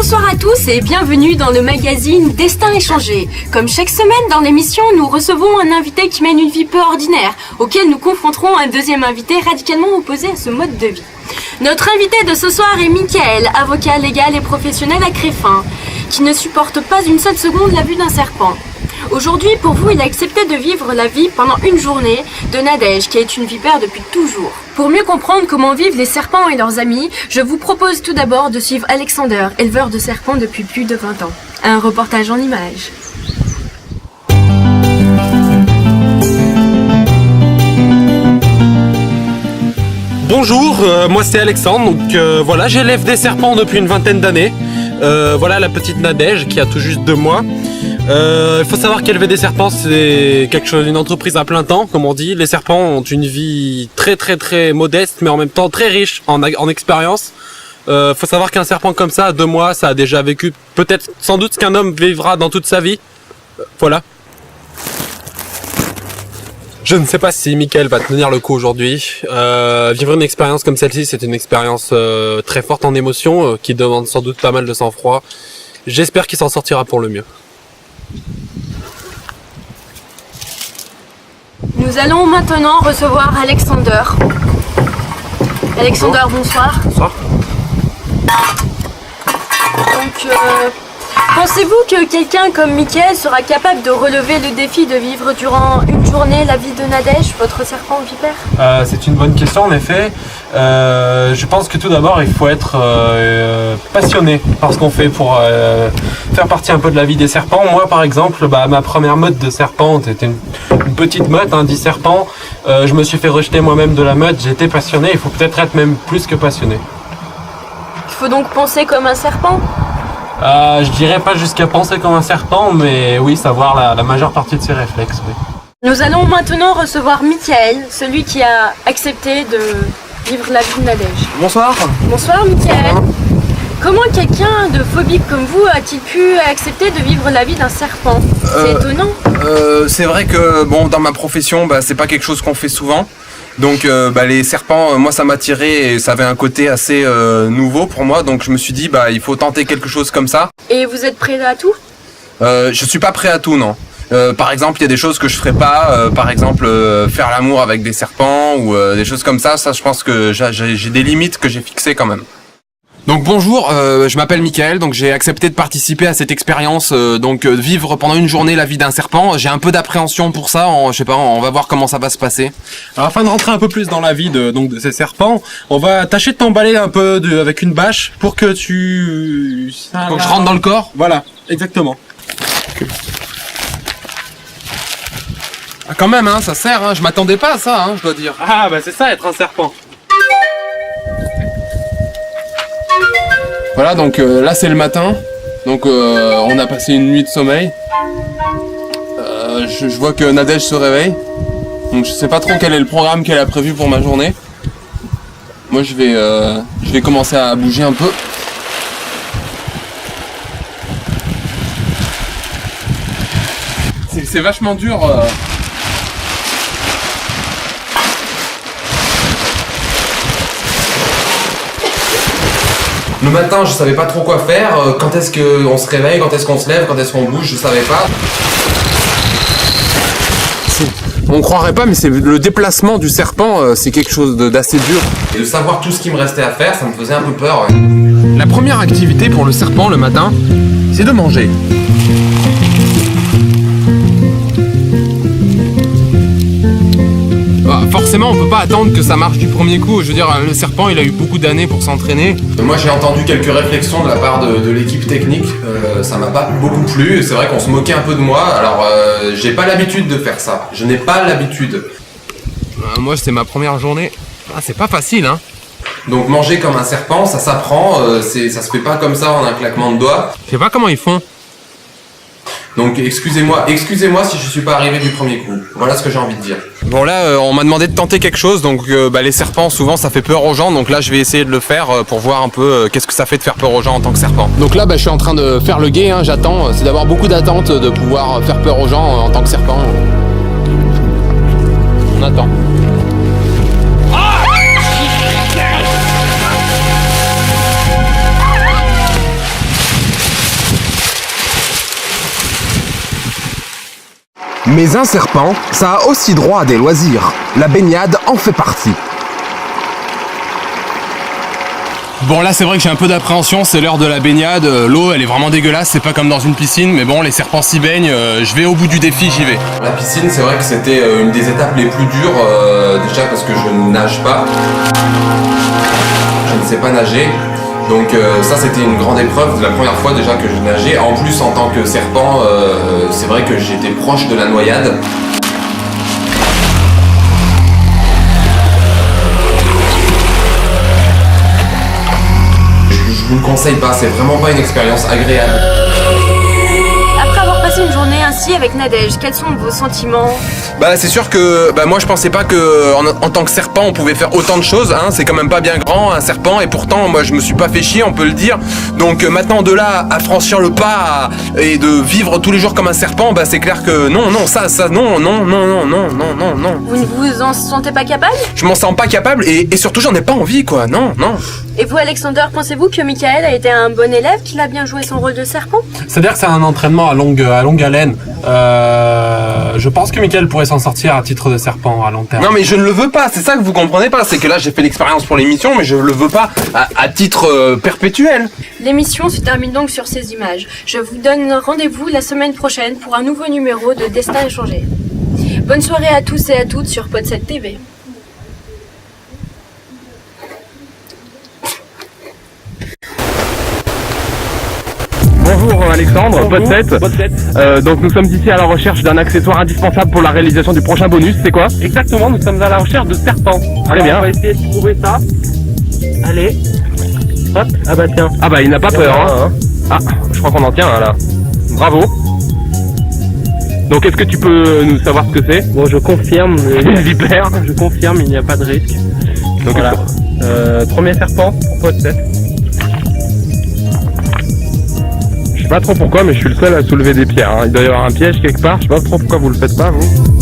Bonsoir à tous et bienvenue dans le magazine Destin échangé. Comme chaque semaine dans l'émission, nous recevons un invité qui mène une vie peu ordinaire, auquel nous confronterons un deuxième invité radicalement opposé à ce mode de vie. Notre invité de ce soir est Mickaël, avocat légal et professionnel à Crespin, qui ne supporte pas une seule seconde la vue d'un serpent. Aujourd'hui, pour vous, il a accepté de vivre la vie pendant une journée de Nadège, qui est une vipère depuis toujours. Pour mieux comprendre comment vivent les serpents et leurs amis, je vous propose tout d'abord de suivre Alexander, éleveur de serpents depuis plus de 20 ans. Un reportage en images. Bonjour, moi c'est Alexandre, donc voilà, j'élève des serpents depuis une vingtaine d'années. Voilà la petite Nadège qui a tout juste 2 mois. Il faut savoir qu'élever des serpents, c'est quelque chose, une entreprise à plein temps, comme on dit. Les serpents ont une vie très modeste, mais en même temps très riche en expérience. Faut savoir qu'un serpent comme ça, à 2 mois, ça a déjà vécu peut-être, sans doute, ce qu'un homme vivra dans toute sa vie. Voilà. Je ne sais pas si Mickaël va tenir le coup aujourd'hui. Vivre une expérience comme celle-ci, c'est une expérience très forte en émotions, qui demande sans doute pas mal de sang-froid. J'espère qu'il s'en sortira pour le mieux. Nous allons maintenant recevoir Alexander. Alexander, bonsoir. Bonsoir. Donc, pensez-vous que quelqu'un comme Mickaël sera capable de relever le défi de vivre durant une journée la vie de Nadège, votre serpent vipère ? C'est une bonne question en effet. Je pense que tout d'abord il faut être passionné par ce qu'on fait pour faire partie un peu de la vie des serpents. Moi par exemple, ma première meute de serpents c'était une petite meute, 10 serpents. Je me suis fait rejeter moi-même de la meute, j'étais passionné, il faut peut-être être même plus que passionné. Il faut donc penser comme un serpent ? Je dirais pas jusqu'à penser comme un serpent, mais oui, savoir la majeure partie de ses réflexes. Oui. Nous allons maintenant recevoir Mickaël, celui qui a accepté de vivre la vie de Nadège. Bonsoir. Bonsoir Mickaël. Comment quelqu'un de phobique comme vous a-t-il pu accepter de vivre la vie d'un serpent ? C'est étonnant. C'est vrai que dans ma profession, c'est pas quelque chose qu'on fait souvent. Donc les serpents, moi ça m'attirait et ça avait un côté assez nouveau pour moi. Donc je me suis dit il faut tenter quelque chose comme ça. Et vous êtes prêt à tout ? Je suis pas prêt à tout, non. Par exemple, il y a des choses que je ferais pas. Par exemple, faire l'amour avec des serpents ou des choses comme ça. Ça, je pense que j'ai des limites que j'ai fixées quand même. Donc bonjour, je m'appelle Mickaël, donc j'ai accepté de participer à cette expérience, vivre pendant une journée la vie d'un serpent. J'ai un peu d'appréhension pour ça, je sais pas, on va voir comment ça va se passer. Alors, afin de rentrer un peu plus dans la vie de ces serpents, on va tâcher de t'emballer un peu avec une bâche pour que tu... Pour que je rentre dans le corps ? Voilà, exactement. Ah quand même, ça sert, je m'attendais pas à ça, je dois dire. Ah c'est ça être un serpent. Voilà, donc là c'est le matin, donc on a passé une nuit de sommeil. Je vois que Nadège se réveille, donc je sais pas trop quel est le programme qu'elle a prévu pour ma journée. Moi je vais commencer à bouger un peu. C'est vachement dur. Le matin, je savais pas trop quoi faire. Quand est-ce qu'on se réveille, quand est-ce qu'on se lève, quand est-ce qu'on bouge, je savais pas. On croirait pas, mais c'est le déplacement du serpent, c'est quelque chose d'assez dur. Et de savoir tout ce qui me restait à faire, ça me faisait un peu peur. Ouais. La première activité pour le serpent le matin, c'est de manger. Forcément, on peut pas attendre que ça marche du premier coup. Je veux dire, le serpent, il a eu beaucoup d'années pour s'entraîner. Moi, j'ai entendu quelques réflexions de la part de l'équipe technique. Ça m'a pas beaucoup plu. C'est vrai qu'on se moquait un peu de moi. Alors, j'ai pas l'habitude de faire ça. Je n'ai pas l'habitude. Moi, c'est ma première journée. C'est pas facile, Donc, manger comme un serpent, ça s'apprend. Ça se fait pas comme ça en un claquement de doigts. Je sais pas comment ils font. Donc excusez-moi si je suis pas arrivé du premier coup. Voilà ce que j'ai envie de dire. Bon là, on m'a demandé de tenter quelque chose, donc les serpents souvent ça fait peur aux gens, donc là je vais essayer de le faire pour voir un peu qu'est-ce que ça fait de faire peur aux gens en tant que serpent. Donc là je suis en train de faire le guet, j'attends, c'est d'avoir beaucoup d'attentes de pouvoir faire peur aux gens en tant que serpent. On attend. Mais un serpent, ça a aussi droit à des loisirs. La baignade en fait partie. Bon là c'est vrai que j'ai un peu d'appréhension, c'est l'heure de la baignade, l'eau elle est vraiment dégueulasse, c'est pas comme dans une piscine, mais bon les serpents s'y baignent, je vais au bout du défi, j'y vais. La piscine c'est vrai que c'était une des étapes les plus dures, déjà parce que je ne nage pas, je ne sais pas nager, donc ça c'était une grande épreuve, c'est la première fois déjà que je nageais, en plus en tant que serpent, c'est vrai que j'étais proche de la noyade. Je vous le conseille pas, c'est vraiment pas une expérience agréable. Après avoir passé une journée ainsi avec Nadège, quels sont vos sentiments? Bah c'est sûr que moi je pensais pas que en tant que serpent on pouvait faire autant de choses, hein. C'est quand même pas bien grand un serpent et pourtant moi je me suis pas fait chier, on peut le dire. Donc maintenant de là à franchir le pas et de vivre tous les jours comme un serpent, bah c'est clair que non, ça non. Vous ne vous en sentez pas capable? Je m'en sens pas capable et surtout j'en ai pas envie quoi, non. Et vous Alexander, pensez-vous que Michael a été un bon élève, qu'il a bien joué son rôle de serpent? C'est-à-dire que c'est un entraînement à longue haleine. Je pense que Michael pourrait s'en sortir à titre de serpent à long terme. Non mais je ne le veux pas, c'est ça que vous comprenez pas, c'est que là j'ai fait l'expérience pour l'émission mais je le veux pas à titre perpétuel. L'émission se termine donc sur ces images. Je vous donne rendez-vous la semaine prochaine pour un nouveau numéro de Destin échangé. Bonne soirée à tous et à toutes sur Pod7 TV. Bonjour Alexandre, Pod7. Donc nous sommes ici à la recherche d'un accessoire indispensable pour la réalisation du prochain bonus, c'est quoi? Exactement, nous sommes à la recherche de serpents. Très bien. On va essayer de trouver ça. Allez. Hop. Ah bah tiens. Ah bah il n'a pas peur hein. Ah, je crois qu'on en tient un là. Bravo. Donc est-ce que tu peux nous savoir ce que c'est? Bon, je confirme. Une vipère. Je confirme, il n'y a pas de risque. Donc voilà. Premier serpent pour Pod7. Je sais pas trop pourquoi mais je suis le seul à soulever des pierres hein. Il doit y avoir un piège quelque part, je sais pas trop pourquoi vous le faites pas vous.